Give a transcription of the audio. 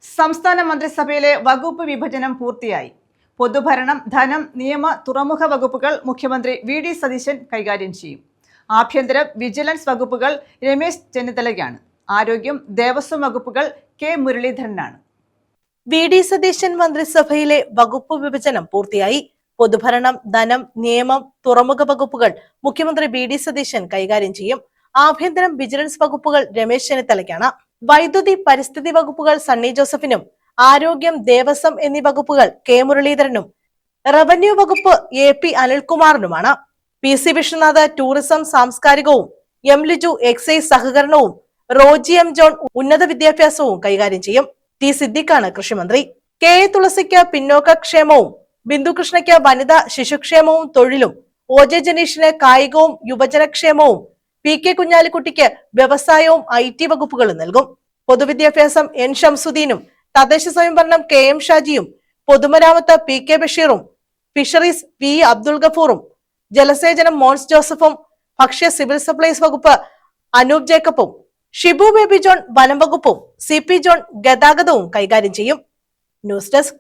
സംസ്ഥാന മന്ത്രിസഭയിലെ വകുപ്പ് വിഭജനം പൂർത്തിയായി. പൊതുഭരണം, ധനം, നിയമ, തുറമുഖ വകുപ്പുകൾ മുഖ്യമന്ത്രി വി.ഡി. സതീശൻ കൈകാര്യം ചെയ്യും. ആഭ്യന്തരം, വിജിലൻസ് വകുപ്പുകൾ രമേശ് ചെന്നിത്തലയ്ക്കാണ്. ആരോഗ്യം, ദേവസ്വം വകുപ്പുകൾ കെ. മുരളീധരനാണ്. വി.ഡി. സതീശൻ മന്ത്രിസഭയിലെ വകുപ്പ് വിഭജനം പൂർത്തിയായി. പൊതുഭരണം, ധനം, നിയമം, തുറമുഖ വകുപ്പുകൾ മുഖ്യമന്ത്രി വി.ഡി. സതീശൻ കൈകാര്യം ചെയ്യും. ആഭ്യന്തരം, വിജിലൻസ് വകുപ്പുകൾ രമേശ് ചെന്നിത്തലയ്ക്കാണ്. വൈദ്യുതി, പരിസ്ഥിതി വകുപ്പുകൾ സണ്ണി ജോസഫിനും, ആരോഗ്യം, ദേവസ്വം എന്നീ വകുപ്പുകൾ കെ. മുരളീധരനും, റവന്യൂ വകുപ്പ് എ.പി. അനിൽകുമാറിനുമാണ്. പി.സി. വിശ്വനാഥ് ടൂറിസം, സാംസ്കാരികവും, എം. ലിജു എക്സൈസ് സഹകരണവും, റോജി എം. ജോൺ ഉന്നത വിദ്യാഭ്യാസവും കൈകാര്യം ചെയ്യും. ടി. സിദ്ദിഖാണ് കൃഷിമന്ത്രി. കെ. എ. തുളസിക്ക് പിന്നോക്ക ക്ഷേമവും, ബിന്ദുകൃഷ്ണയ്ക്ക് വനിതാ ശിശുക്ഷേമവും തൊഴിലും, ഒ. ജെ. ജനീഷിന് കായികവും യുവജനക്ഷേമവും, പി. കെ. കുഞ്ഞാലിക്കുട്ടിക്ക് വ്യവസായവും ഐ.ടി. വകുപ്പുകളും നൽകും. പൊതുവിദ്യാഭ്യാസം എൻ. ഷംസുദ്ദീനും, തദ്ദേശ സ്വയംഭരണം കെ. എം. ഷാജിയും, പൊതുമരാമത്ത് പി. കെ. ബഷീറും, ഫിഷറീസ് വി. അബ്ദുൾ ഗഫൂറും, ജലസേചനം മോൻസ് ജോസഫും, ഭക്ഷ്യ സിവിൽ സപ്ലൈസ് വകുപ്പ് അനൂപ് ജേക്കബും, ഷിബു ബേബി ജോൺ വനം വകുപ്പും, സി. പി. ജോൺ ഗതാഗതവും കൈകാര്യം ചെയ്യും. News desk